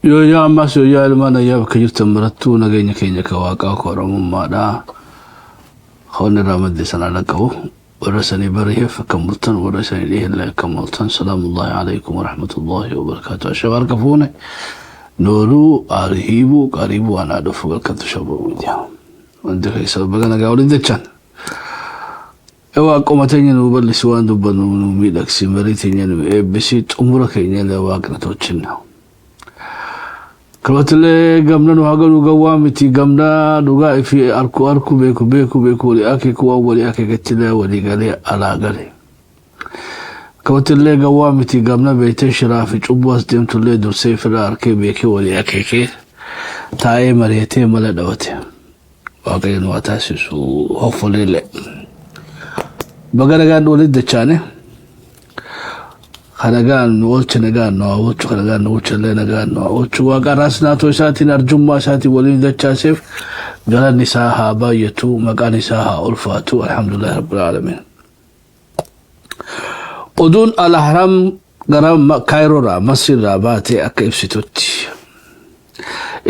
يا ماس يا المانا يا بكير تمرتو نجيني كيني كواقع كورم مادا خون رامد سنة لكو ورسني بريه فكملتن ورسني ليه اللي كملتن سلام الله عليكم ورحمة الله وبركاته الشباب كفوني نورو أرهيبو قريبو أنا دفوق الكتو شباب وديا وندك يسبب أنا قاولي دتشان ewa qomatenya no bal swan do banu mi daksi maritenya no besit umra kenya la waqnatochinna kawatle gamna no hagalu gawamiti gamna duga fi arku beku li ake ko wali ake gatila wali gale ala gale kawatle gawamiti gamna beyte shirafi cubwas demtulle dur sayfra arke beke wali ake ke taay mariyete mala dawate waqayno atasisu hopefully بقرقان ولد الثاني خلقان نولش نقان نوولش خلقان نولش اللي نقان نوولش وقراسنا توساتي نرجم ما ساتي ولد الثاسف قال النساء بايتو مقا نساء ألفاتو الحمد لله رب العالمين ودون الأحرام قرام كايرو را مصر را باتي أكيف ستوتي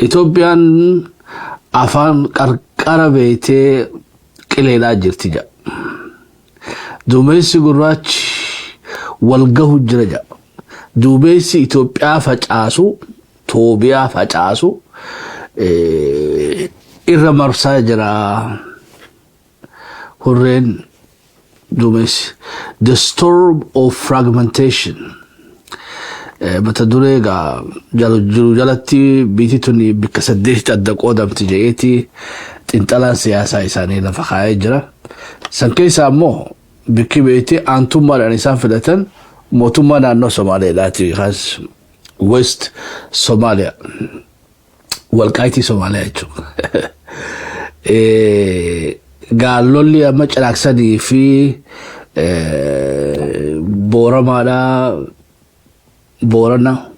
إثيوبيان أفان قربيتي كليلا جرتجا دوميسي قراج والقهو الجرجة دوميسي إثيوبيا فجاسو توبيا فجاسو إرى مرسا جرا هورين دوميسي the storm of fragmentation متدوريغا جالو جالتي بيتيتوني بكسديه تدقو دامتي جايتي تنتلان سياسة إساني لفخايا جرا سنكيسا مو بكي بيتي أنتم مال الإنسان فلتن موتم مال أنو سوماليا لاتي خاص ويست سوماليا والكايتي سوماليا يجو قالوا لي أما جلاكساني في بورا مالا بورنا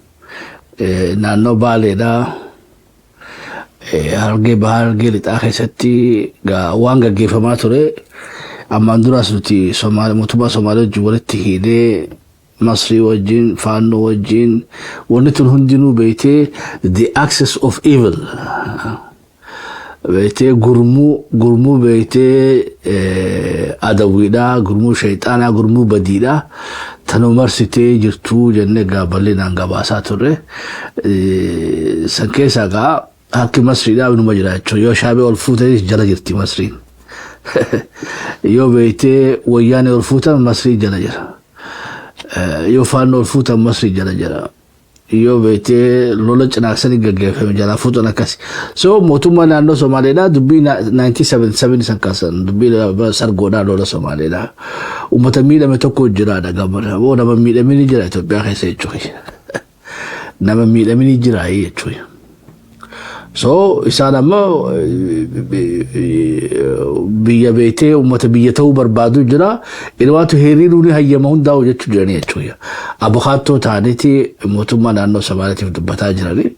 naannoo Baaleedhaa Harargee Bahaa Harargee Lixaa keessatti waan gaggeeffamaa ture. Ammaan duraas nuti mootummaa Somaalee wajjin walitti hidhee Masrii wajjin Faannoo wajjin wanni tun hundinuu beeytee the axis of evil beeytee gurmuu beeytee adawwiidhaa gurmuu shayxaanaa gurmuu badiidhaa tanuu marsitee jirtuu jennee bal'inaan gabaasaa turre. San keessaa gaa harki Masriidhaa inuma jira jechuudha. Yoo shaabee ol fuutee jala jirti Masriin. Yoo beeytee wayyaanee ol fuutan Masrii jala jira. Yoo Faannoo ol fuutan Masrii jala jira. Yoo beeytee lola cinaaksanii gaggeeffame jala fuutan akkasi. So mootummaa naannoo Somaaleedhaa dubbii 1977 san kaasan dubbii sargoodhaa lola Somaaleedhaa. Uummata miidhame tokko jiraadha gammadha. Boo nama miidhamini jira Itoophiyaa keessa jechuudha. Nama miidhamini jira jechuudha. So isaan ammoo biyya beeytee uummata biyya ta'uu barbaadu jira. Ilmaatu hiriiruun hayyama hundaa'u jechuu jiranii jechuudha. Abukaattoo ta'aniiti mootummaa naannoo Somaaleetiif dubbataa jiranii.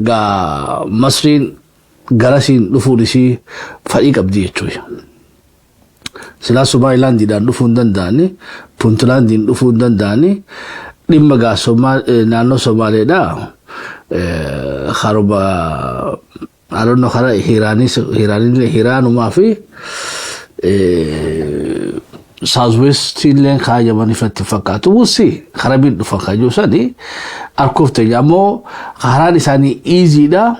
Gaa Masriin garasiin dhufuun isii fedhii qabdi jechuudha. Silaa Somalilaandiidhaan dhufuu hin danda'ani, Puuntlaandiin dhufuu hin danda'ani. Dhimma gaa naannoo Somaaleedhaa خربا أرنو خرا هيرانوما في ساوث لين خاجة ماني فتفكات وسي خرابين دفكا جوساني أركوفت جامو خراني ساني إيزي دا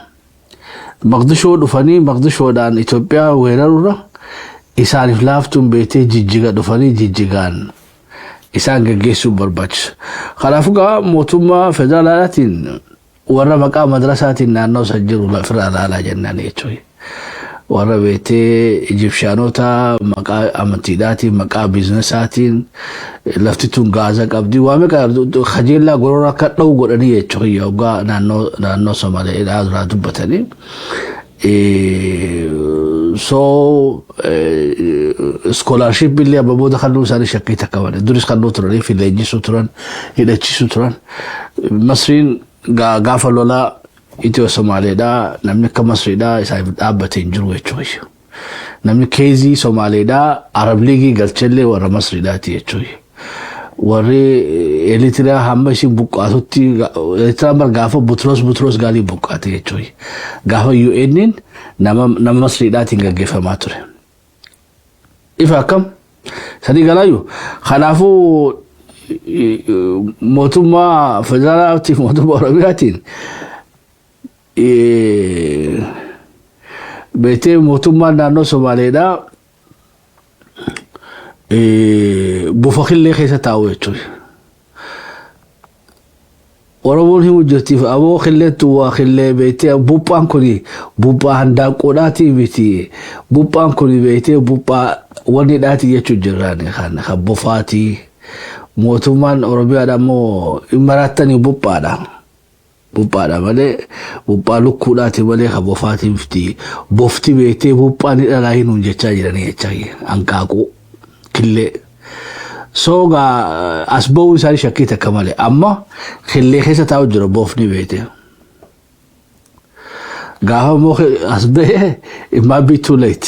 مقدشو دفاني مقدشو دان إثيوبيا ويرارورا إسان فلافتم بيتي جيجيغا دفاني جيجيغان إسان جيسو برباش خلافوغا موتوما فدرالاتين warra maqaa madrasaatiin naannoo sajjiru lafirraa ilaalaa jennaan jechuudha. Warra beetee Ijipshaanota maqaa amantiidhaatiin maqaa biizinasaatiin lafti tun gaaza qabdi waan meeqa kajeellaa gorora akka dha'u godhanii jechuudha yookaan naannoo Somaaleedhaa duraa dubbatanii. So scholarship illee abbooda kannuu isaanii shakkii takka malee duris kannuu turanii fi leenjisuu turan hidhachiisuu turan. Masriin gaafa lola Itiyoo Somaaleedhaa namni akka Masriidhaa isaaf dhaabbatee hin jiru jechuudha. Namni keezii Somaaleedhaa Arab Liigii galchellee warra Masriidhaati jechuudha. Warri Eritiriyaa hamma isin buqqaatutti Eritiriyaa mar gaafa Butros gaalii buqqaate jechuudha. Gaafa UN'n nama Masriidhaatiin gaggeeffamaa ture. Ifa akkam sadii galaayyuu kanaafuu mootummaa federaalaatiif mootummaa Oromiyaatiin beetee mootummaa naannoo Somaaleedhaa buufa qillee keessa taa'u jechuudha. Oromoon himu jirtiif aboo qilleetu waa qillee beetee buuphaan kuni buuphaa handaanqoodhaatii miti. Buuphaan kuni beetee buuphaa wanniidhaati jechuu jirraan kan buufaatii. Mootummaan Oromiyaadhaa immoo marattanii buuphaadha. Buuphaadha malee buuphaa lukkuudhaati malee kan buufaatii miti. Bofti beetee buuphaan dhalaa hinuun jechaa jiranii jechaa hanqaaquu qillee. Soga asba'uu isaanii shakkii takka malee amma qillee keessa taa'u jira boofni beetee. Gaafa immoo asba'ee it might be too late.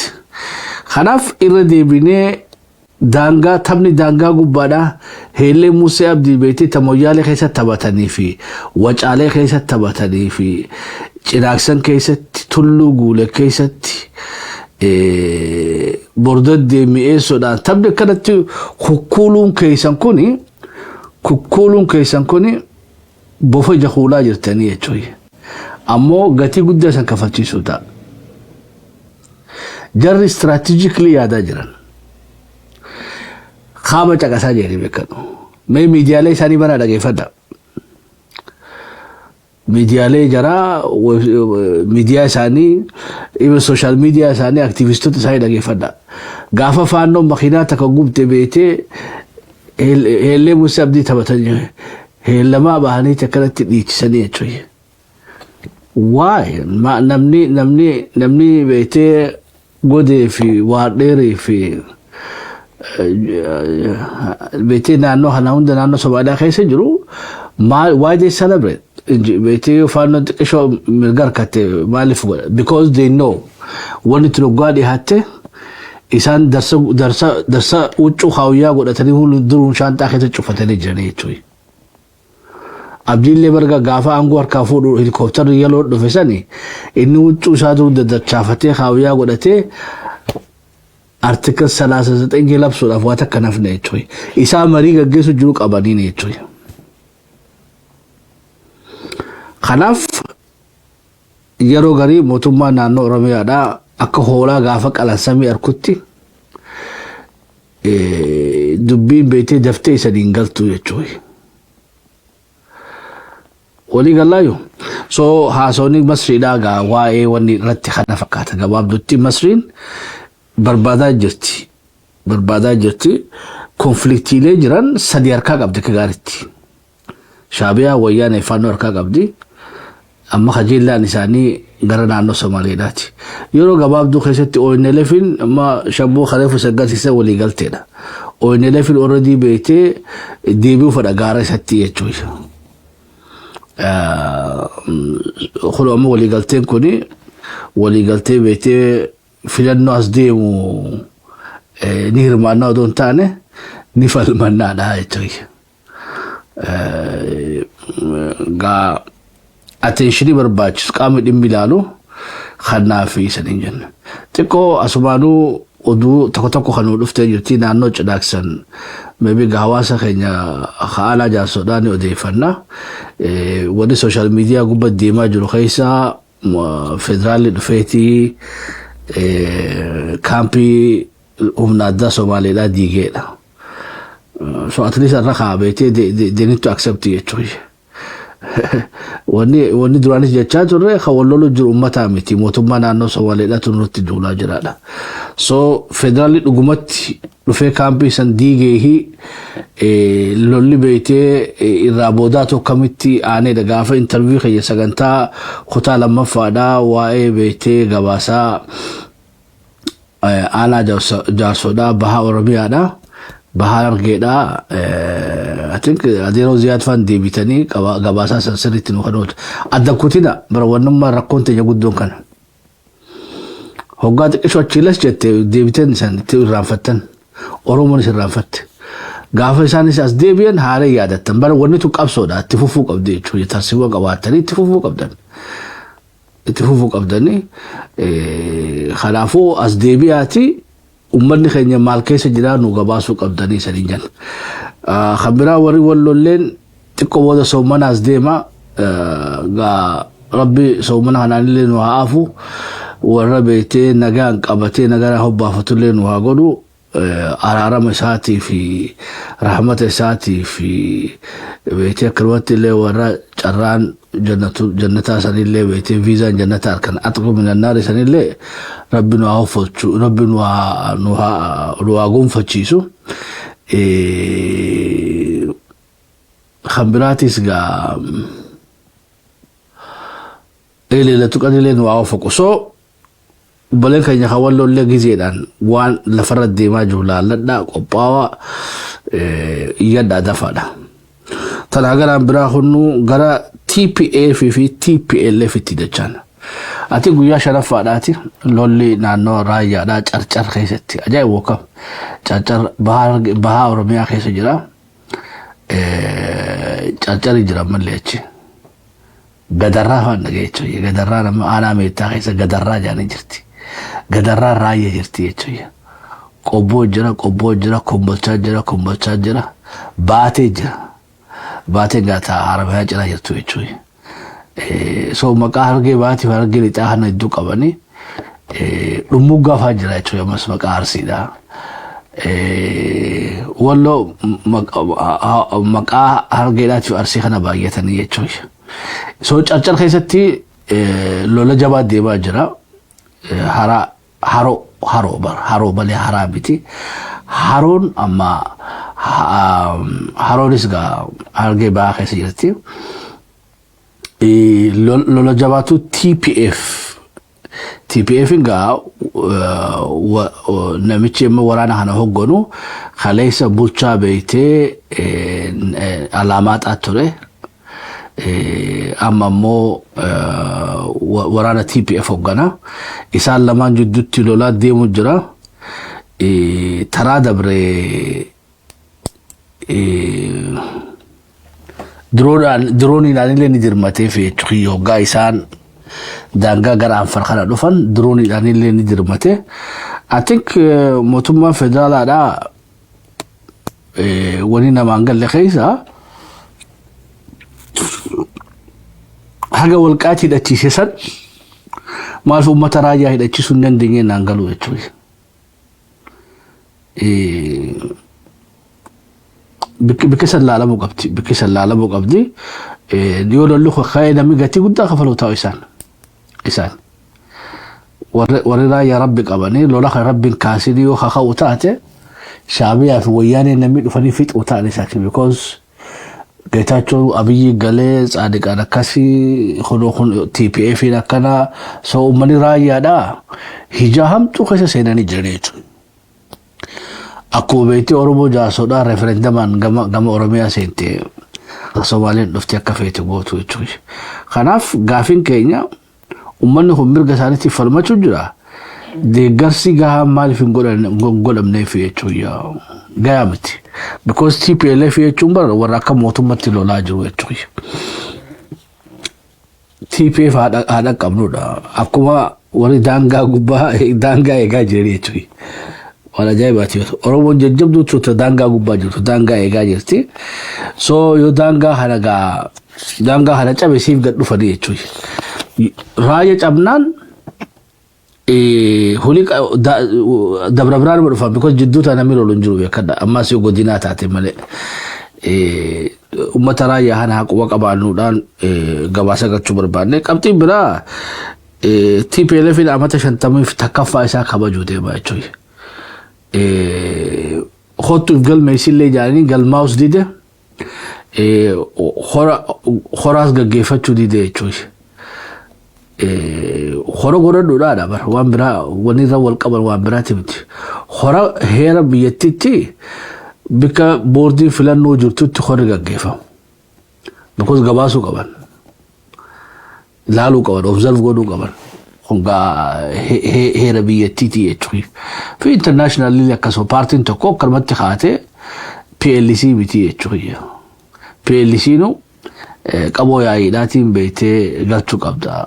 Kanaaf irra deebinee daangaa taphni daangaa gubbaadhaa Heellee Musee Abdii beetee Tamoyyaalee keessatti taphatanii fi Wacaalee keessatti taphatanii fi Cinaaksan keessatti Tulluu Guulee keessatti bordodde mi'eessuudhaan taphni akkanatti kukkuuluun keessan kuni bofa jahuulaa jirtanii jechuudha. Ammoo gatii guddaa san kafalchiisuu ta'a. Jarri strategically yaadaa jiran. Qaama caqasaa jedhanii beekanu. Mee miidiyaalee isaanii mana dhageeffadha. Miidiyaalee jaraa miidiyaa isaanii social media isaanii aktivistoota isaanii dhageeffadha. Gaafa Faannoon makiinaa takka gubte beetee Heellee Musee Abdii taphatanii heellamaa bahanii akkanatti dhiichisanii jechuudha. Waay namni beetee godee fi waardheerii fi beetee naannoo kana hunda naannoo Somaaliyaa keessa jiru why they celebrate? Beetee faannoon xiqqishoo mirga harkatte maaliif godha? Because they know wanni itti dhugaa dhiyaate isaan darsa huccuu haawuyyaa godhatanii hunduruun shaantaa keessa cufatanii jiranii jechuudha. Abdiillee barga gaafa aangoo harkaa fuudhu helikoophtarri yaloo dhufe sani inni huccuu isaa duruu daddachaafatee haawuyyaa godhatee artikal 39 labsuudhaaf waan akka nafne jechuudha. Isaa marii gaggeessu jiru qabaniin jechuudha. Kanaaf yeroo garii mootummaa naannoo Oromiyaadhaa akka hoolaa gaafa qalansamii arkutti dubbiin beetee daftee isa dingaltu jechuudha. Walii galaayu so haasawni Masriidhaa gaa waa'ee wanni irratti kana fakkaata gabaabdutti Masriin barbaadaa jirti konfliktiilee jiran sadii harkaa qabdi ka gaaritti. Shaabiyaa wayyaanee faannoo harkaa qabdi. Amma kajeellaan isaanii gara naannoo Somaaliidhaati. Yeroo gabaabduu keessatti ONLFin amma shabboo Khalifa saggaasiisa walii galteedha. ONLFin already beetee deebi'uu fedha gaara isatti jechuudha. Kun amma walii galteen kuni walii galtee beetee filannoo as deemu ni hirmaannaa odoo hin taane ni falmannaadha jechuudha. Gaa attentionii barbaachisu qaamni dhimmi ilaalu kanaaf isaniin jenna. Xiqqoo asumaanuu oduu tokko kan dhuftee jirti naannoo Cidhaaksan maybe hawaasa keenya haala jaarsoodhaan odeeffannaa wanni social media gubbaa deemaa jiru keessa federaalli dhufeetii kaampii humna addaa Somaaliidhaa diigeedha. So at least irra kaabeetee they need to accept jechuudha. Wanni duraanis jechaa turre hawallolu jiru uummataa miti mootummaa naannoo Somaaliidhaa tunuutti duulaa jiraadha. So federaalli dhugumatti dhufee kaampii san diigeehi lolli beetee irraa boodaa tokkamitti aaneedha gaafa interview keenya sagantaa kutaa lammaffaadhaa waa'ee beetee gabaasaa aanaa jaarsoodhaa bahaa Oromiyaadhaa. Bahar Argeedhaa I think adeeroo Ziyaad Faan deebitanii gabaasaa sansiritti nu kanoota. Adda kutina bara wannummaa rakkoon teenya guddoon kana. Hoggaa xiqqishoo achiilas jette deebiteen isaan itti irraanfattan. Oromoonis irraanfatte. Gaafa isaanis as deebi'an haala yaadattan. Bara wanni tu qabsoodha itti fufuu qabdi jechuudha. Tarsiiwwan qabaatanii itti fufuu qabdan. Itti fufuu qabdanii kanaafuu as deebi'aati ummanni keenya maal keessa jira nu gabaasuu qabdanii saniin jenna. Khambiraa warri wallolleen xiqqoo booda soomanaas deema gaa rabbi soomana kanaanillee nu haa afu warra beetee nagaan qabatee nagaa hobbaafatullee nu haa godhu araarama isaatii fi rahmata isaatii fi beetee akkanumatti illee warra carraan jannataa sanillee beetee viizaan jannataa harkan atqu minannaari sanillee rabbi nu haa hoffachu rabbi nu haa gonfachiisu. Khambiraatis gaa leelatu qanilee nu haa hoffaku. So baleen keenya hawallollee gizeedhaan waan lafarra deemaa jiru laalladhaa qophaawaa iyyadhaa dafaadha. Tanaa garaan biraa hunnu gara TPA fi TPLF itti dachaan. Ati guyyaa shanaffaadhaati lolli naannoo raayyaadhaa carcar keessatti ajaa'iba wokkam carcar bahaa Oromiyaa keessa jira. Carcari jira mallee achi. Gadarraa waan dhageechu gadarraa nama aanaa meettaa keessa gadarraa jaanii jirti. Gadarraa raayya jirti jechuudha. Qobboo jira, kombolchaa jira, baatee jira. Baatee gaataa Oromiyaa jira jirtu jechuudha. So maqaa hargee baatee fi hargee lixaa kana iddoo qabanii dhummuu gaafaa jira jechuudha ammas maqaa Arsiidha. Walloo maqaa hargeedhaatiif Arsii kana baay'atanii jechuudha. So carcar keessatti lola jabaa deemaa jira. Haro balee haraa miti. Haroon amma haroonis gaa hargee bahaa keessa jirti. Lola jabaatu TPF gaa namichi amma waraana kana hogganu kaleessa bulchaa beeytee alaamaa ture amma immoo waraana TPF hoggana isaan lamaan jidduutti lolaa deemu jira taraa dabre drooniidhaan illee ni dirmatee fi hoggaa isaan daangaa gara Anfar kana dhufan drooniidhaan illee ni dirmate I think mootummaan federaalaadhaa wani namaan galle keessa haga walqaatii hidhachiise san maal uummata raayyaa hidhachiisuu hin dandeenye naan galuu jechuudha. Bikki sallaalamuu qabdi bikki sallaalamuu qabdi yoo lollu ka'ee namni gatii guddaa kafaluu ta'u isaan warri raayyaa rabbi qabanii lola kan rabbiin kaasanii yoo kaka'u taate shaabiyaa fi wayyaanee namni dhufanii fixuu ta'an isaati because Getaachoo Abiyyi galee Saadiqaan akkasii kun TPF'n akkana so uummanni raayyaadhaa hijaa hamtuu keessa seenanii jiran jechuudha. Akkuma beektii Oromoo jaarsoodhaa referendamaan gama Oromiyaa seentee Somaaleen dhuftee akka feete gootu jechuudha. Kanaaf gaafiin keenya uummanni kun mirga isaaniitiif falmachuu jira. Deeggarsi gahaa maaliif hin godhamneef jechuudha. Gayaa miti. Because TPLF jechuun bara warra akka mootummaatti lolaa jiru jechuudha. TPF haadha qabnudha. Akkuma warri daangaa gubbaa daangaa eegaa jiran jechuudha. Waan ajaa'ibaati. Oromoon jajjabduu turte daangaa gubbaa jirtu daangaa eegaa jirti. So yoo daangaa hana cabe siif gad dhufanii jechuudha. Raayyaa cabnaan huli dabra biraan dhufan because jidduu tana namni lolu hin jiru beekadha ammas yoo godinaa taate malee uummata raayyaa hana haquma qabaannuudhaan gabaasa gachuu barbaanne qabxiin biraa TPLF amata 50 takkaffaa isaa kabajuu deema jechuudha. Hottuuf galmeessillee jaanii galmaa'us dide horaas gaggeeffachuu dide jechuudha. Hora godhadhuudhaa dabar waan biraa wani irra wal qaban waan biraati miti. Hora heera biyyattiitti bika boordiin filannoo jirtutti horri gaggeeffamu. Because gabaasuu qaban. Laaluu qaban, observe godhuu qaban. Kungaa heera biyyattiitti jechuudha. Fi international liili akkasuma paartiin tokko akkanumatti kaatee PLC miti jechuudha. PLCnu qaboo yaa'iidhaatiin beektee galchuu qabda.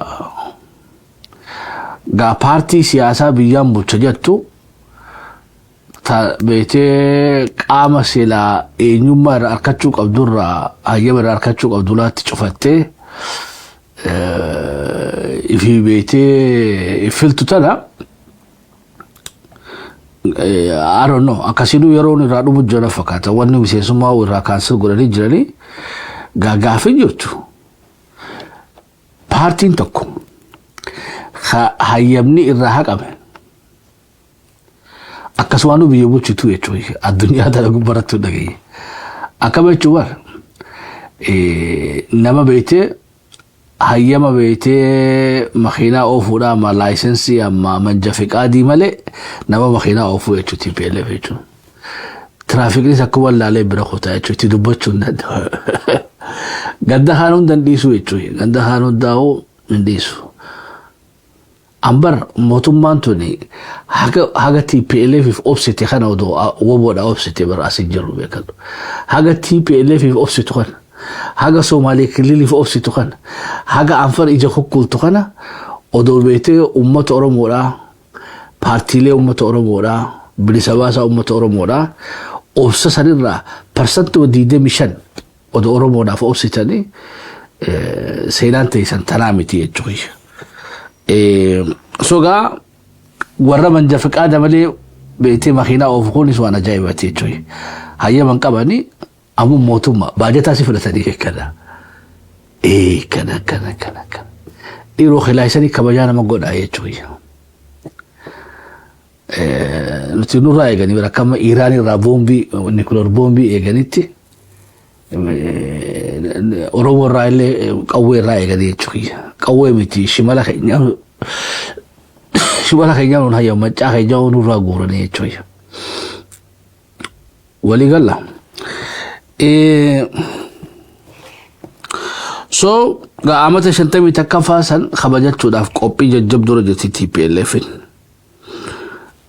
Gaa paartii siyaasaa biyyaan bulcha jettu beektee qaama silaa eenyummaa irraa harkachuu qabdurraa hayyama irraa harkachuu qabdulaatti cufattee ifi beektee filtu tana I don't know akkasiinuu yeroon irraa dhumu jira fakkaata wanni miseensummaa irraa kaansel godhanii jiranii gaafii jirtu paartiin tokko hayyamni irraa haqame akkasumaanuu biyya bulchitu jechuudha addunyaa tana gubbarattuu dhagaye akkama jechuun nama beektee hayyama beektee makiinaa oofuudha amma laayisensii amma manja fiqaadii malee nama makiinaa oofuu jechuuti TPLF jechuudha. Tiraafikinis akkuma laalee bira kutaa jechuuti dubbachuun danda'a. Ganda hanuun dandeessu jechuudha. Ganda hanuun daa'uu dandeessu. Ambar mootummaan tuni haga TPLF obsite kana odoo woboodha obsite bara asin jiru beekadhu. Haga TPLF obsite kana haga Somaalee kililiif obsitu kana haga Anfar ija kukkultu kana odoo beektee uummata Oromoodha paartiilee uummata Oromoodha bilisa baasaa uummata Oromoodha obsa sanirraa parsantii 25 odoo Oromoodhaaf obsitanii seenaan teessan tanaa miti jechuudha. Sogaa warra manja fiqaada malee beektee makiinaa oofuunis waan ajaa'ibaati jechuudha. Hayyaman qabanii amu mootummaa baajataa si fudhatanii kana. Kana. Dhiiroo khilaasanii kabajaa nama godhaa jechuudha. Nuti nurraa eeganii bara akkama Iraan irraa boombii Nikuloor boombii eeganitti Oromoo irraa illee qawwee irraa eeganii jechuudha. Qawwee miti shimala keenya nun hayya maccaa keenya nurraa guuranii jechuudha. Walii galla. so amata shantami takkafasan khabajachuudhaaf qophii jajjabduu rajati TPLF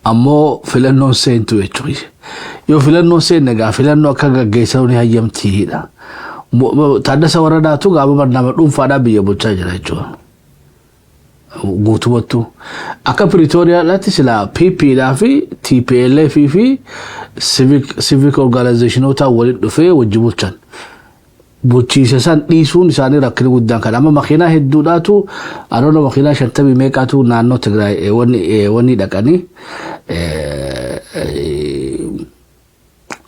ammoo filannoon seentu jechuudha yoo filannoon seenne gaa filannoo akka gaggeessanu ni hayyamtiidha Taaddasa Waradaatu gaaba barnaama dhuunfaadhaa biyya bulchaa jira jechuudha guutumatti akka Pretoria sila PP dhaa fi TPLF fi civic organizationota waliin dhufee wajji bulchan bulchiisa san dhiisuun isaanii rakkina guddaan kan amma makiinaa hedduudhaatu aroona makiinaa 50 meeqaatu naannoo Tigraay wanni dhaqanii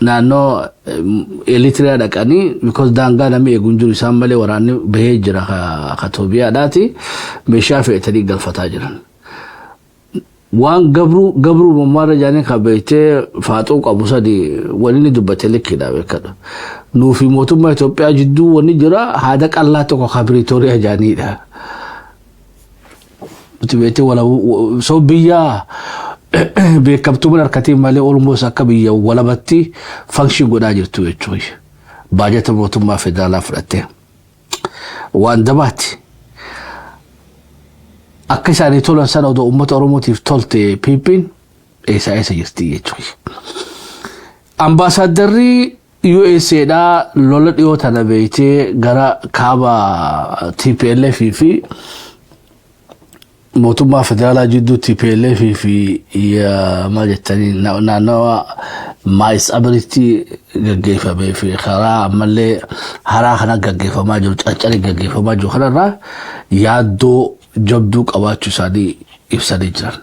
naannoo Eritrea dhaqanii because daangaa namni eeguun jiru isaan malee waraanni bahee jira ka Itoophiyaadhaati meeshaa fe'atanii galfataa jiran waan gabru mammaara jaanii kabeetee faaxoo qabu sadii waliin dubbatee likkiidha beekadha nuufi mootummaa Itoophiyaa jidduu wanni jira haada qallaa tokko ka Pretoria jaaniidha mutibeetee wala so biyya beekamtuu harkatii malee almost akka biyya walabatti function godhaa jirtu jechuudha baajata mootummaa federaalaa fudhattee waan dabaati akka isaanii tolan sana odoo uummata Oromootiif tolte piipin eessa jirti jechuudha ambaasaaddarri USA dhaa lola dhiyoo tana beeytee gara kaaba TPLF fi mootummaa federaalaa jidduu TPLF fi maal jettanii naannawa maayis abiritti gaggeeffamee fi karaa ammallee haraa kana gaggeeffamaa jiru caccari gaggeeffamaa jiru kanarraa yaaddoo jabduu qabaachuu isaanii ibsanii jiran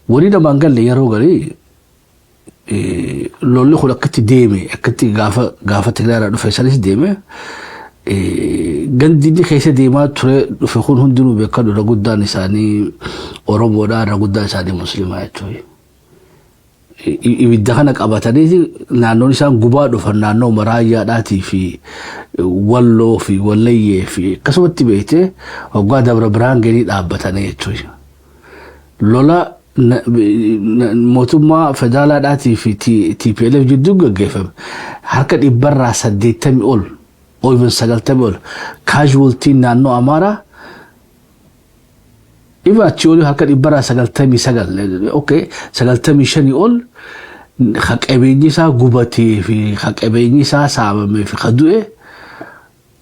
wani namaan galle yeroo garii lolli kun akkatti deeme akkatti gaafa Tigraayiirraa dhufe sanis deeme gandini keessa deemaa ture dhufe kun hundinuu beekanu irra guddaan isaanii Oromoodhaa irra guddaan isaanii Muslimaa jechuudha ibidda kana qabatanii naannoon isaan gubaa dhufan naannoo Maraayyaadhaatii fi Walloo fi Wallayyee fi akkasumatti beekte waggaa Dabra Birhaan geenii dhaabbatanii jechuudha lola mootummaa federaalaadhaatii fi TPLF jidduu gaggeeffame harka 180 ol even 90 casualty naannoo Amara iba chioli harka 199 okay 95 ol haqabeenyi isaa gubatee fi haqabeenyi isaa saamamee fi qadu'e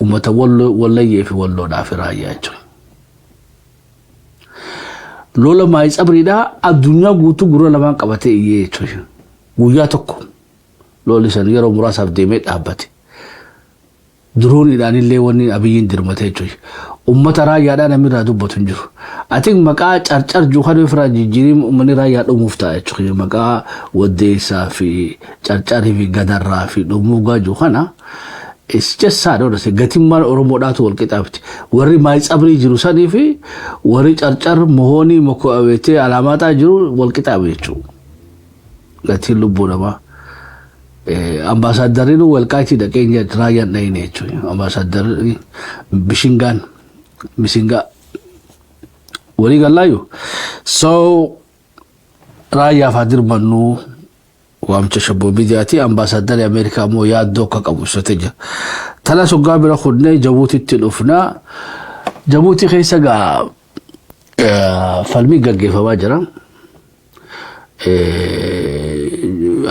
ummata Wallayyee fi Walloodhaa fi Raayyaa jechuudha lola maayis abriidhaa addunyaa guutuu gurra lamaan qabatee iyyee jechuudha guyyaa tokko lolli san yeroo muraasaaf deemee dhaabbate durooniidhaan illee wanni abiyyiin dirmatee jechuudha ummata Raayyaadhaa namni irraa dubbatu hin jiru atiin maqaa carcar juukan ifraa jijjiirii uummanni Raayyaa dhumuuf ta'a jechuudha maqaa Waddeessaa fi carcarii fi Gadarraa fi dhumuugaa juukana it's just sad honestly gatimmaan Oromoodhaatu wal qixaabti warri maayis abrii jiru sanii fi warri carcar mohoonii moko'aweetee alaamaataa jiru wal qixaabe jechuudha gatiin lubbuu namaa ambaasaaddarri walqaatii dhaqeenya Raayyaan dhayine jechuudha ambaasaaddarri Bishingaa walii gallaayu so Raayyaaf haa dirmannu waamcha shabboo miidiyaati ambaasaaddarri Ameerikaa immoo yaaddoo akka qabu ibsatee jira tana soggaa bira kudnee Jabuutitti dhufnaa Jabuutii keessa gaa falmii gaggeeffamaa jira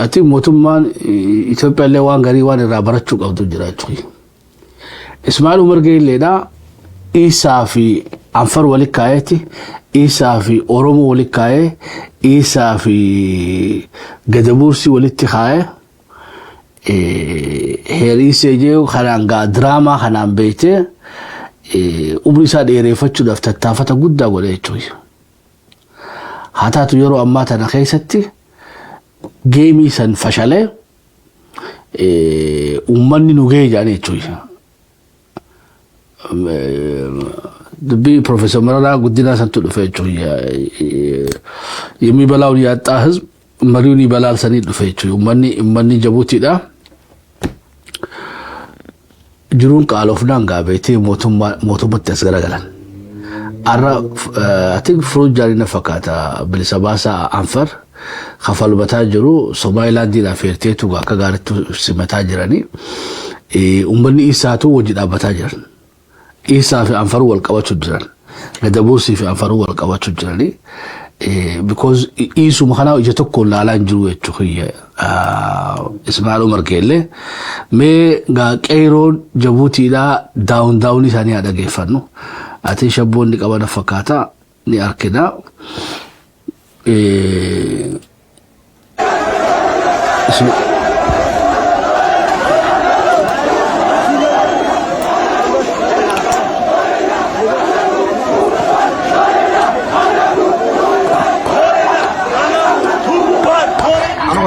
ati mootummaan Itoophiyaa illee waan garii waan irraa barachuu qabdu jira jechuudha Ismaa'eel Umar Geelleedhaa Isaa fi Anfar wali kaayeti Isaa fi Oromoo wali kaayee Isaa fi Gadabuursi walitti kaayee heerisee jee kanaan gaa diraamaa kanaan beeytee umri isaa dheereeffachuudhaaf tattaafata guddaa godhe jechuudha haa taatu yeroo ammaa tana keessatti geemii san fashalee uummanni nu ga'ee jedhanii jechuudha dubbii Professor Mararaa Guddinaa santu dhufe jechuudha የሚበላውን ያጣ ህዝብ መሪውን ይበላል ሰኒ dhufe jechuudha uummanni Jabuutiidha jiruun qaalofnaan gaabeetee mootummatti as garagalan arra I think Furuut Jaarina fakkaata bilisa baasaa Anfar khafalbataa jiru Somalilaandiidhaaf eerteetu akka gaariitti simataa jiranii uummanni isaatu wajji dhaabbataa jiran إيسا في أنفرو والقوات الجران قدبوسي في أنفرو والقوات الجراني because إيسو مخنا إجتكو لالان جروه التخية إسماعيل عمر كيلي مي غا كيرون جبوتي لا داوني ثاني هذا كيفانو أتي شابون لك أبدا فكاتا ني أركنا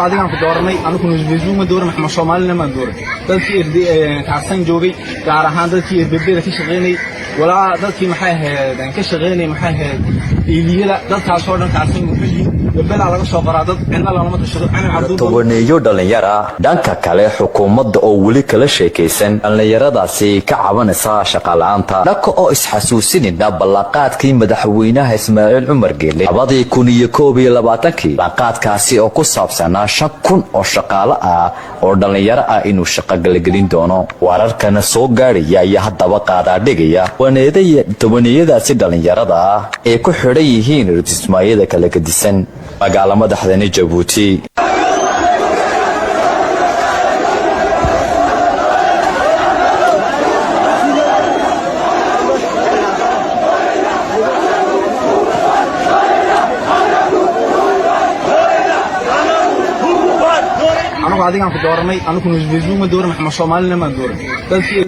adigan ku dooranay anu ku nusbeeyo ma dooran maxaa Soomaaliya ma dooran dadkii kaarsan joogay gaar ahaan dadkii beddelka ka shaqeynay walaa dadkii maxay ahayd ka shaqeynay maxay ahayd iiliyada dadkaas oo dhan kaarsan muxuu bedel laga soo qoraa dad cidna lama tashado ana cabdu tobaneeyo dhalinyara dhanka kale xukuumadda oo wali kala sheekaysan dhalinyaradaasi ka cabanaysa shaqo la'aanta dhaka oo isxasuusinina balaqaadkii madaxweynaha Ismaaciil Cumar Geele 2021 balaqaadkaasi oo ku saabsanaa 5,000 oo shaqaale ah oo dhalinyaro ah inuu shaqo galgelin doono wararkana soo gaaraya ayaa haddaba qaadaa dhigaya waneedaya tobaneeyadaasi dhalinyarada ah ee ku xidhan yihiin rijismaayada kala gedisan magaalada madaxda Jabuuti adigan ku dooranay anu ku nusbeeyo ma dooran maxaa Soomaaliya ma dooran dadkii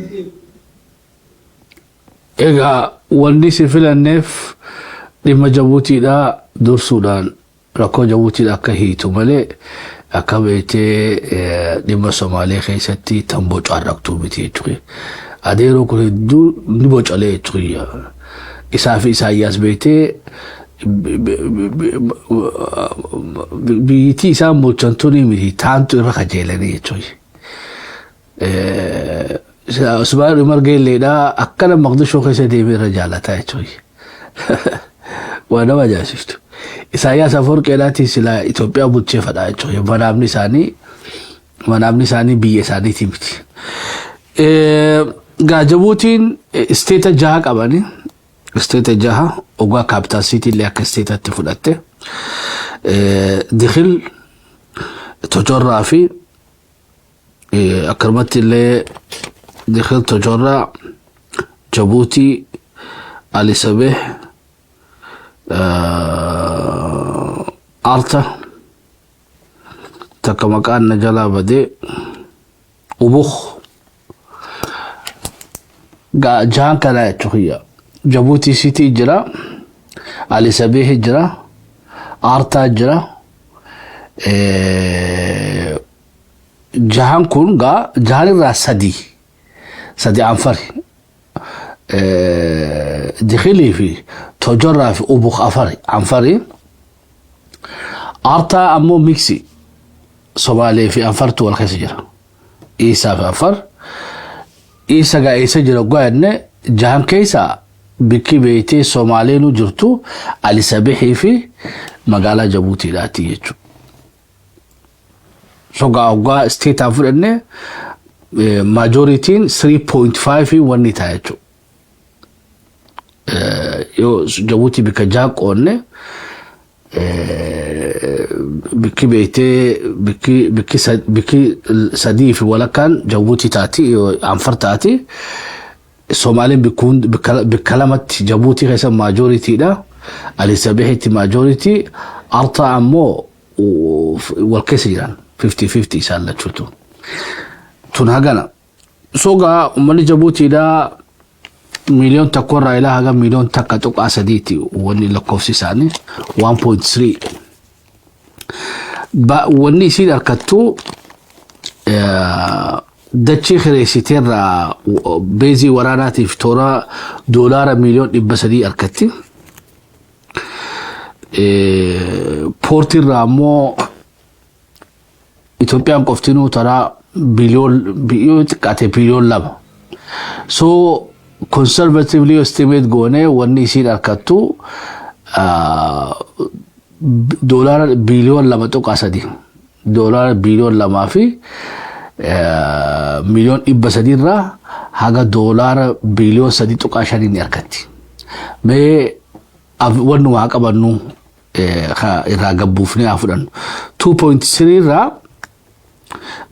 ega wani sifilan nef dhima Jabuuti da dur Sudan rako Jabuuti da ka hiitu male akabeete dhima Soomaaliya keessatti tambo carraqtu biti tuqi adeero ku du nibo cale tuqi isaafi Isaayyaas beete بيتي سامو تشانتوني مدي تانتو رخجيلني يتوي سبار عمر قال لي لا أكل مقدشو خيسة دي برجالة تايتوي وانا ما جاسشتو إسايا سفر كيلاتي سلا إثيوبيا بوتشي فدا يتوي منامني ساني بيه ساني تيمتي جبوتين استيتا جاها كاباني استيتا جاها وقا كابتال سيتي اللي اكا استيتا تفلته دخل تجرع في أكرمت اللي دخل تجرع جبوتي علي سبيح أرتا تكمكان نجلا بدي وبخ جان كلا تخيا جبوتي سيتي جرا علي سبيح جرا أرتا جرا جهان كون جهان الراس سدي عنفري دخلي في تجرى في أبوخ أفري عنفري أرتا أمو ميكسي صومالي في أنفرت والخسجرة إيسا في أنفر إيسا قا إيسا جرى قواني جهان كيسا بكي بيتي صومالي نجرتو علي سبيحي في مقالة جبوتي لاتي يجو سوغا اوغا ستيت افرنه ماجوريتين 3.5 وني تايجو يو جبوتي بكجاك اونne بكي بيتي بكي سديف ولا كان جبوتي تاتي انفر تاتي الصومالي بيكون بكلمة جبوتي غير ماجوريتي ده على سبيحة ماجوريتي أرطى عمو والكيس جيران 50-50 سالة شوتو تنهاجنا سوغا أمالي جبوتي دا مليون تكون رايلا هاga مليون تكاتوك أسديتي وني لكوفسي ساني 1.3 با وني سيد أركتو دتشي خريسيتين را بيزي وراناتي فتورا دولار مليون إبسدي أركتي بورتي رامو إثيوبيا قفتينو ترى بليون كاتي بليون لب so conservatively estimate غوني وني سين أركتو دولار بليون لما تو كاسدي دولار بليون لما في مليون إبا سديرة هاga دولار بليون سدي تقاشرين يركتي ما ونو هاga بنو راقبوفني عفوا 2.3 را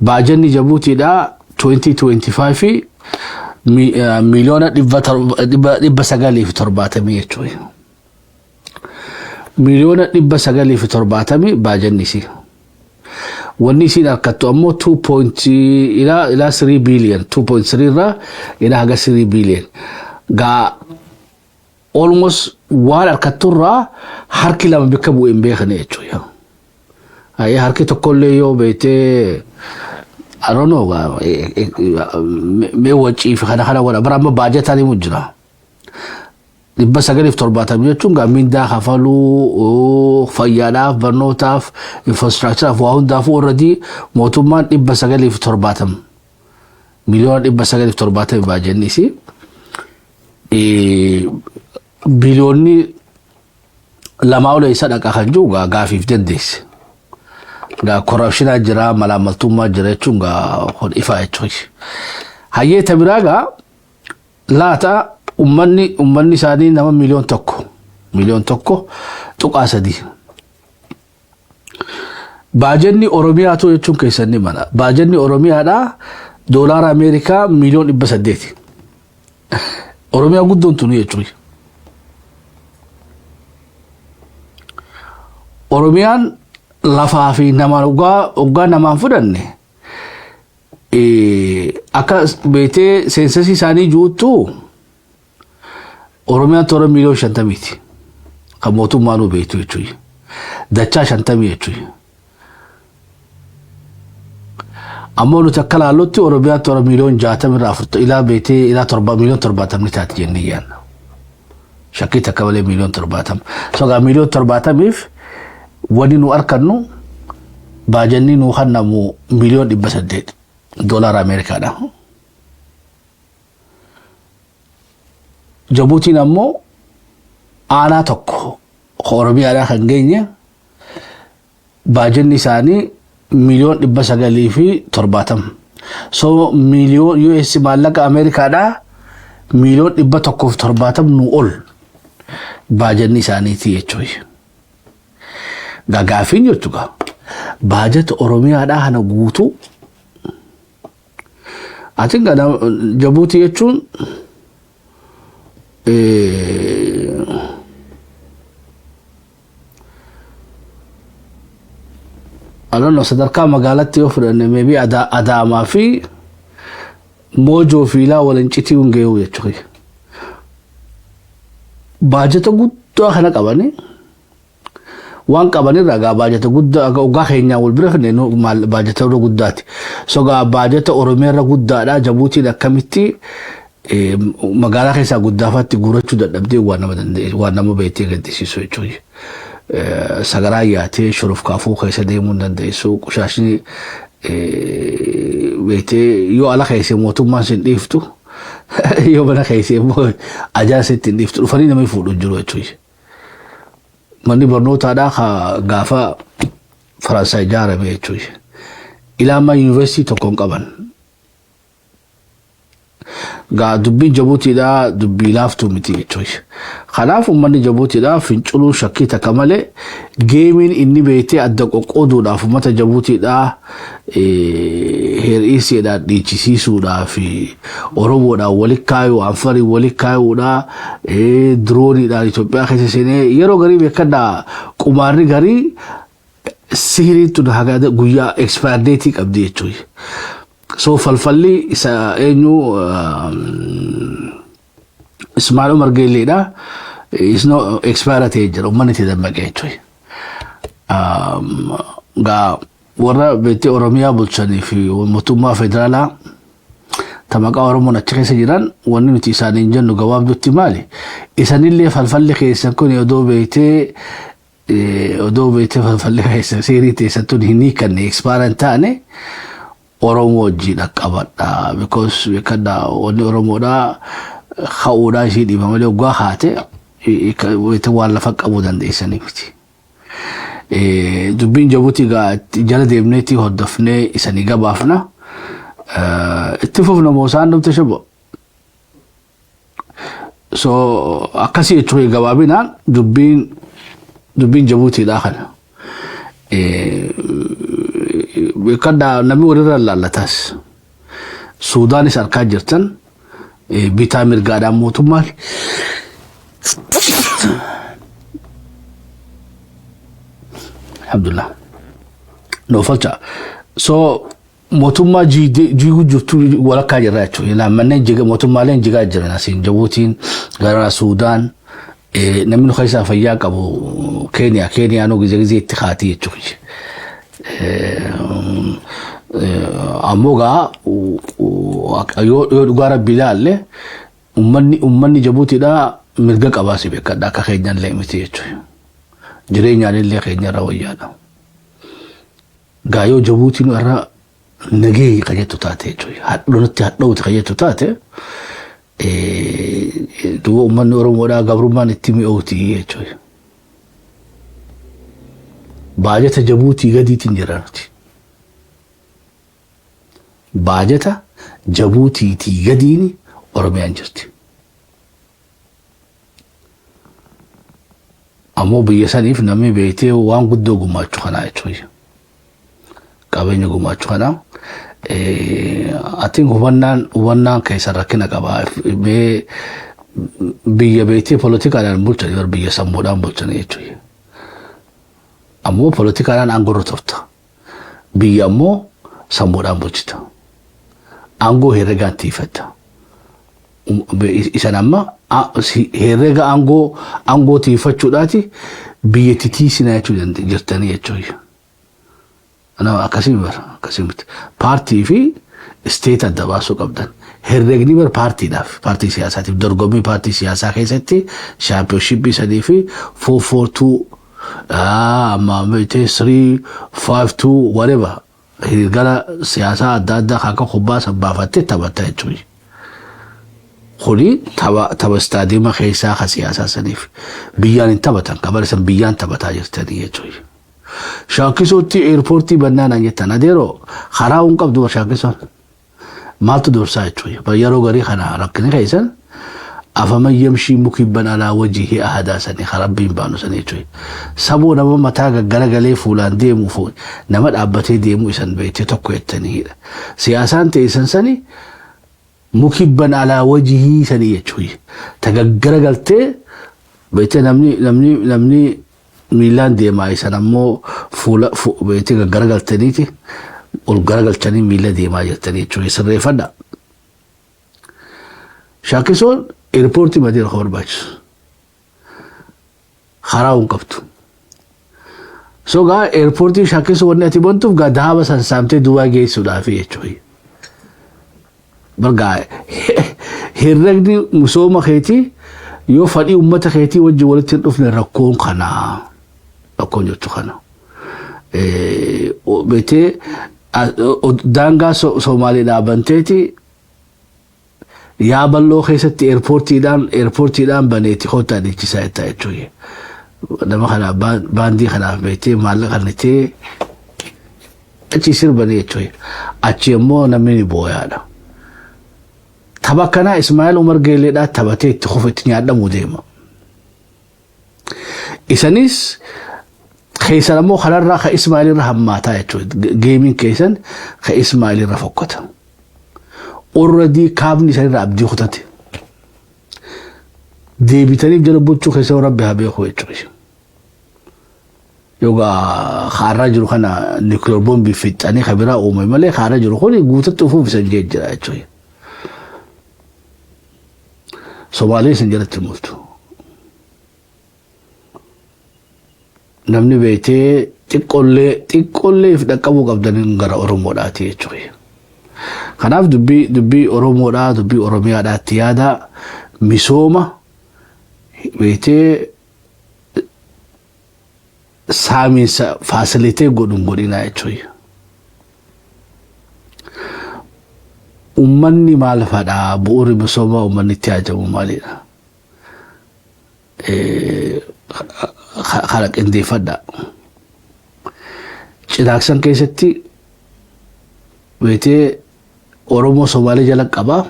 باجني جبوتي دا 2025 مليون إبا سقالي في ترباتمي يتوي مليون إبا سقالي في ترباتمي باجني سي والنسي نركتو أمو 2. إلى 3 بليون 2.3 را إلى هاga 3 بليون غا almost وان أركتو را حركي لما بكبو إمبيخني يتوي هاي حركي تقول لي يو بيتي I don't know me وجهي في خنا ولا برا ما باجة تاني مجرى بس أقول في ترباتهم يجون من دا خفلو فيانا برنوتاف infrastructure فوهم دافو already موتومان بس أقول في ترباتهم مليون بس أقول في ترباتهم باجة نسي بليوني لما أولي صدق أخنجو غافي في دندس ga corruption jira malamaltumma jira chunga khod ifa echoy haye tabiraga lata ummanni sadi nama million tokko tuqasadi bajenni oromiya to echun kesanni mana bajenni oromiya da dollar america million ibba sadeti oromiya guddon tunu echoy oromiyan lafaa fi nama ugaa namaan fudhanne akka beetee seensasii isaanii juuttu oromiyaan toora miliyoon 50 kan mootummaanuu beektu jechuudha dachaa 50 jechuudha ammoo nuti akka laallutti oromiyaan toora miliyoon 60 irraa 40 ilaa beetee ilaa 7 miliyoon 70 taati jennee yaadna shakkii takka malee miliyoon 70 sogaa miliyoon 70f wani nu arkanu bajanni nu hannamu miliyon dhibba 8 dollar Amerika da Jabuuti nammo aanaa tokko Oromiyaa da kan geenye bajanni isaanii miliyon dhibba 970 so miliyon US maallaqa Amerika da miliyon dhibba 170 nu ol bajanni isaanii jechuudha gagaafin jirtuga bajet oromiyaa dha hana guutu atinga Jabuuti jechuun alon sadarkaa magaalatti yoo fudhanne maybe Adaamaa fi Moojoo fi Ilaa Walancitii hungeeyu jechuudha bajeta guddaa kana qabani waan qabani raga baajata guddaa ugaa keenya wal bira fenne baajata guddaati so ga baajata oromiyaa guddaadha Jabuuti akkamitti magaalaa keessa guddaafatti guurachuu dadhabdee waan nama beekee gaddisiisu jechuudha sagaraa yaatee shuruf kaafuu keessa deemuu dandeessu qushaashni beekee yoo ala keessa mootummaan sin dhiiftu yoo bana keessa immoo ajaasitti dhiiftu dhufanii nama fuudhu jiru jechuudha manni barnootaadhaa gaafa Faransaay ijaarame jechuudha ilaa amma yuunivarsiitii tokkoon qaban gaa dubbiin Jabuutiidhaa dubbii laaftuu miti jechuudha kanaaf uummanni Jabuutiidhaa finciluu shakkii takka malee geemiin inni beekee adda qoqqooduudhaaf uummata Jabuutiidhaa hir'iseedhaan dhiichisiisuudhaa fi Oromoodhaan walitti kaayuu Anfarii walitti kaayuudhaa dirooniidhaan Itoophiyaa keessa seenee yeroo garii beekadhaa qumaarri garii sihiriin tun haga guyyaa expire date qabdi jechuudha so falfalli isa eenyu Ismaa'il Umar Geelleedha is no expire jira uummanni itti dammaqee jechuudha gaa warra beekee Oromiyaa bulchanii fi mootummaa federaalaa tamaqaa Oromoon achi keessa jiran wanni nuti isaaniin jennu gabaabduutti maali isanillee falfalli keessan kun odoo beekee falfalli keessa seerii teessattuun hin hiikanne expire taane Oromoo wajjin dhaqqabadha because beekadhaa wanni Oromoodhaa ka'uudhaa ishii dhiiba malee waggaa haate waan lafa qabuu dandeessanii miti dubbiin Jabuutii jala deemneetii hordofnee isanii gabaafna اتفقنا موسان نم تشبه so akasi chuy gababina dubbin Jabuuti dakhal kada nami warira lalatas Sudan is arkaa jirtan bitaa mirgaadhaan mootummaan alhamdulillah no falcha so mootummaa jigu jirtu walakkaa jirra jechuudha ilaa manneen jiga mootummaaleen jigaa jiran asiin Jabuutiin gara Suudaan namni khaysaa fayyaa qabu Kenya no gizee itti khaatii jechuudha amoga yoo dhugara bilaalle ummanni Jabuutiidha mirga qabaasi beekadha akka keenyan lee miti jechuudha jireenyaan illee keenya rawayyaadha gaayoo Jabuutiin irra nagee qajeetu taate jechuudha hadhootti hadhootti qajeetu taate duuba ummanni Oromoodhaa gabrummaan itti mi'ooti jechuudha baajata Jabuutii gadiitiin jiraanti baajata Jabuutiitii gadiini Oromiyaan jirti ammoo biyya saniif namni beektee waan guddoo gumaachuu kanaa jechuudha qabeenya gumaachuu kanaa atiin hubannaan keessa rakkina qabaa biyya beektee poolitikaadhaan bulchan yor biyya sammuudhaan bulchan jechuudha ammoo poolitikaadhaan aangoo turta biyya ammoo sammuudhaan bulchita aangoo herregaan tiifata isan amma herrega aangoo tiifachuudhaati biyya titiisina jechuudha jirtanii jechuudha ana akasimit partii fi state adda baasuu qabdan herregni bar partiidhaaf partii siyaasaatiif dorgommii partii siyaasaa keessatti championship sadii fi 442 352 whatever hirgala siyaasaa adda akka kubbaa sabbaafattee taphatta jechuudha khuli taba stadiuma keessaa ka siyaasaa saniif biyyaan hin taphatan kabarisan biyyaan taphataa jirtanii jechuudha shaakisootti airportii bannaanaan jettan adeeroo karaa hin qabdu shaakisoon maaltu dursaa jechuudha yeroo garii kana rakkina keessan afaman yamshii mukibban alaa wajhihi ahadaa sanii harabbiin baanu sanii jechuudha saboo nama mataa gaggaragalee fuulaan deemuu nama dhaabbatee deemuu isan beektee tokko jettaniidha siyaasaan ta'e sanii mukibban alaa wajhihi sanii jechuudha tagaggaragaltee beektee namni miilaan deemaa isan ammoo fuula beektee gaggaragaltaniiti ol garagalchanii miila deemaa jirtanii jechuudha sirreeffadha shaakisoon airportii Madiina ka barbaachisu karaa hin qabdu so gaa airportii shaakisoo wanni ati bantuuf gaa daaba san saamtee Dubaay geessuudhaaf jechuudha bargaa herregni misooma keetii yoo fadhii ummata keetii wajjin walitti hin dhufne rakkoon jirtu kana beetee daangaa Soomaaliidhaa banteeti yaa balloo keessatti airportiidhaan baneeti hotaa dhiichisaa jettaa jechuudha nama kana baandii kanaaf beektee maallaqa kannitee achi sirbanii jechuudha achi immoo namni ni booyaadha tapha kanaa Ismaa'eel Umar Geeleedhaa taphatee itti qofa itti nyaadhamuu deema isanis keessan ammoo kanarraa ka Ismaa'eel irra hammaataa jechuudha geemiin keessan ka Ismaa'eel irra fokkata already kaabni isaanirraa abdii kutate deebitaniif jala bulchuu keessa rabbi haa beeku jechuudha yoga khaarraa jiru kana nuclear bomb fixanii kabiraa uumame malee khaarraa jiru kun guutatti ufuuf isan jira jechuudha Somaalee isan jalatti multu namni beektee xiqqollee dhaqqabuu qabdaniin gara Oromoodhaati jechuudha kanaaf dubbii Oromoodhaa dubbii Oromiyaadhaatti yaada misooma beektee saamiinsa faasilitee godhinaa jechuudha ummanni maal fadhaa bu'uuri misooma ummanni itti hajamu maalidha kala qindeeffadha cinaaksan keessatti beektee Oromoo Somaalee jala qaba.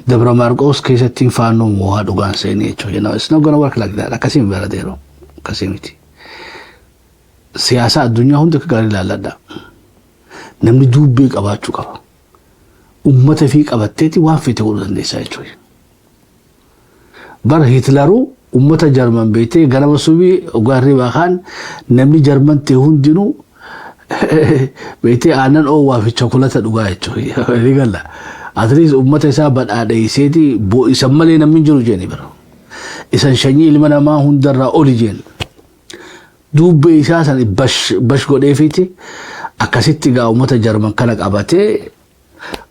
Dabra Marqos keessatti faanoo mo'aa dhugaan seenii jechuudha. It's not gonna work like that. Akkasiin barateero. Akkasii miti. Siyaasa addunyaa hunda akka gaarii ilaalladha. Namni dubbee qabaachuu qaba. Ummata fi qabatteeti waan fite godhuu dandeessaa jechuudha. Bara Hitleruu ummata Jarman beetee ganama subii ogaarri baakaan namni Jarman ta'e hundinuu beetee aannan oowwaa fi chokolata dhugaa jechuudha. Rigalla. At least ummata isaa badhaadheesseeti isan malee namni jiru jeeni bira. Isan shanyii ilma namaa hundarraa oli jeen. Dubbee isaa san bash godheefiti akkasitti gaa ummata Jarman kana qabatee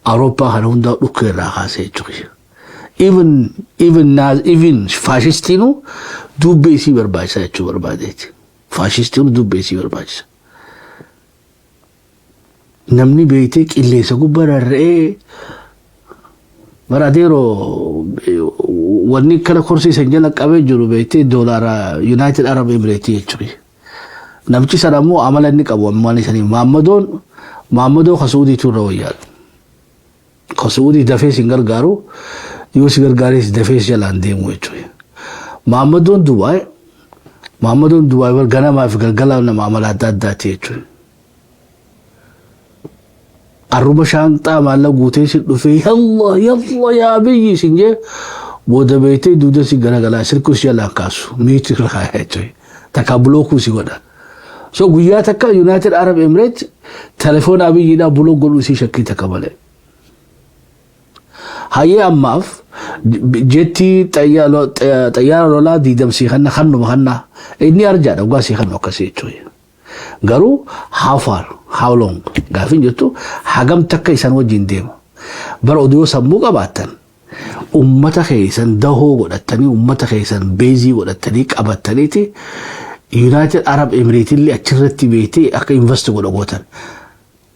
Awurooppaa kana hundaa dhukkee irraa kaasee jechuudha. Even faashistiinuu dubbee isii barbaachisa jechuu barbaadeeti. Faashistiinuu dubbee isii barbaachisa. Namni beeytee qilleensa gubbaa rarra'ee baradeero wanni kana korsiisan jala qabee jiru beeytee doolaara United Arab Emirates jechuudha. Namichi sana immoo amala inni qabu ammaan isanii Maammadoo Kasuudiitu irra wayyaadha. Kasuudii dafee sin gargaaru yoo si gargaarees dafee jalaan deemu jechuudha. Maammadoon Dubaay bar ganamaa fi galgala nama amala adda addaati jechuudha. Arruma shaanxaa maalla guutee si dhufee yalla yaa biyyi sin jee booda beeytee duuda si garagalaa sirkus jalaan kaasu miiti irraa jechuudha. Takka bulookuu si godha. So guyyaa takka United Arab Emirates telefoona abiyyiidhaa buloo godhuu si shakkii takka malee. Hayyee ammaaf jetti xayyaara lolaa diidamsii kannuma kannaa inni arjaadha dhugaa sii kannu akkasii jechuudha. Garuu how long gaafin jettu hagam takka isaan wajjin deema. Bara oduu sammuu qabaattan ummata keessan dahoo godhattanii ummata keessan beezii godhattanii qabattaniiti United Arab Emirates illee achirratti beeytee akka invest godha gootan.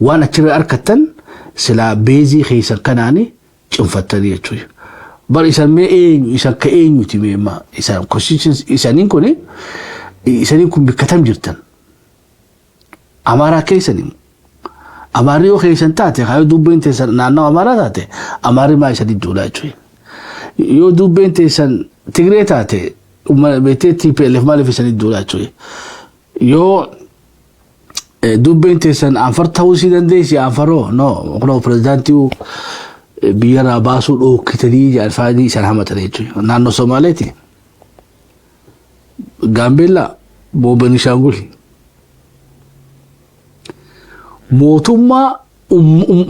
Waan achirra arkattan sila beezii keessan kanaani cinfattanii jechuudha. Bar isan mee eenyu isan ka eenyuti meema isan constitution isanin kun bikkatam jirtan. Amaaraa keessanii Amaarri yoo keessan taate hayo dubbeen teessan naannoo Amaaraa taate Amaarri maa isanii duulaa jechuudha. Yoo dubbeen teessan Tigree taate beetee TPLF maaliif isanii duulaa jechuudha. Yoo dubbeen teessan Anfar ta'uu si dandeessi Anfaroo no pirezidaantii biyya baasuu dhookitanii jaalfaanii isaan hamatan jechuudha. Naannoo Somaaleeti Gaambeellaa Beenishaangul mootummaa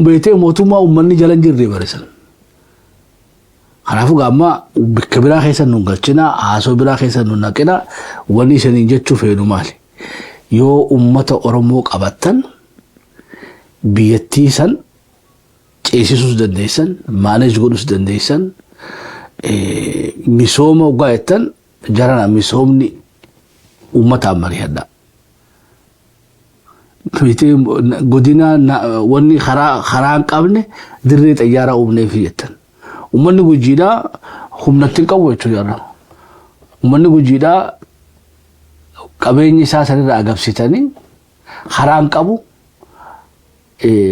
beetee mootummaa uummanni jalan jirre barisan. Kanaafuu gaamma bakka biraa keessan nun galchina haasoo biraa keessan nun naqina wanni isaniin jechuu feenu maali? Yoo uummata Oromoo qabattan biyyattii san ceesisuus dandeessan maaneej godhuus dandeessan misooma ogaa jettan jarana misoomni uummataan mari'adha. Godina wanni karaa hin qabne dirree xayyaaraa uumneef jettan. Uummanni gujiidhaa humnatti hin qabu jechuudha. Uummanni gujiidhaa qabeenyi isaa sanirraa agabsitanii karaa hin qabu.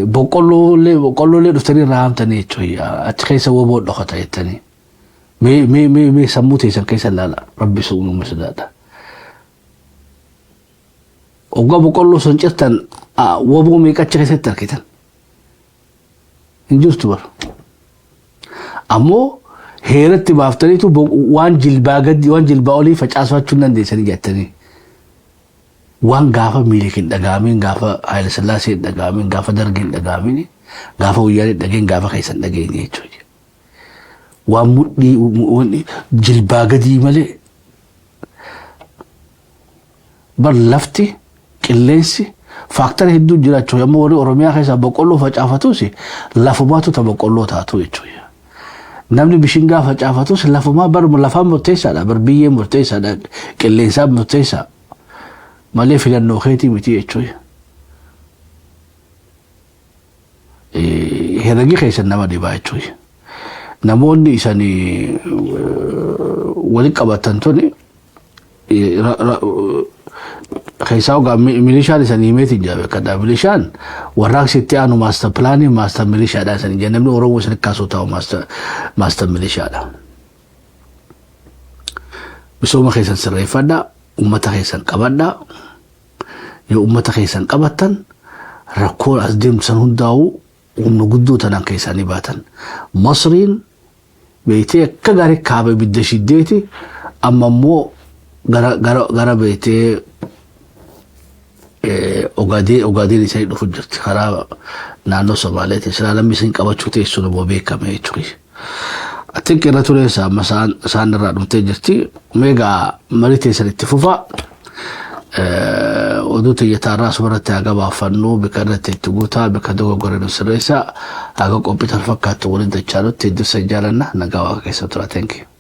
Boqqolloolee dhuftanii irraa hamtanii jechuudha. Achi keessa woboo dhokata jettanii. Mee sammuu teessan keessa ilaala rabbi suunuma sodaadha. Oggaa boqqolloo sun cirtan woboo meeqacha keessatti argitan. Hin jirtu bara. Ammoo heeratti baaftaniitu waan jilbaa olii facaasfachuu hin dandeessanii jettanii. Waan gaafa miilik hin dhagaamin gaafa Haayile Sillaasee hin dhagaamin gaafa Dargii hin dhagaamin gaafa Wayyaanee hin dhageen gaafa keessa hin dhageenye jechuudha. Waan mudhii jilbaa gadii malee bar lafti qilleensi faaktara hedduu jiraachuu yemmuu warri Oromiyaa keessaa boqqolloo facaafatus lafumaatu ta boqqolloo taatu jechuudha. Namni bishingaa facaafatus lafumaa bar lafaan murteessaadha bar biyyee murteessaadha qilleensaan murteessaa. Malee filannoo keetii miti jechuudha. Herregi keessan nama dhibaa jechuudha. Namoonni isanii waliin qabatan tuni خيساو قام ميليشيا لسنيميت جابه كذا ميليشيان وراك ستي أنو ماستر بلاني ماستر ميليشيا ده سن جنبنا ورو سن كاسو تاو ماستر ميليشيا ده بسوما خيسان سريفا ده أمة خيسان قبدا يا أمة خيسان قبتن ركول أزديم سنون داو ونقدو تنان خيساني باتن مصرين بيتي كغاري كابي بالدشديتي أما مو غرا بيتي ogaadeen isay dhufu jirti karaa naannoo Somaaliyaati isla lammi sin qabachuu teessuun beekame jechuudha. Atiik irra ture isaan irraa dhumtee jirti meegaa marii teessan itti fufa oduu xiyyaataarraa asumarratti haga baafannuu bika irratti itti guutaa bika dogoggoreen sirreessaa haga qophii fakkaattu waliin dachaanutti hedduu jaalanna nagaa waaqa keessa tura. Thank you.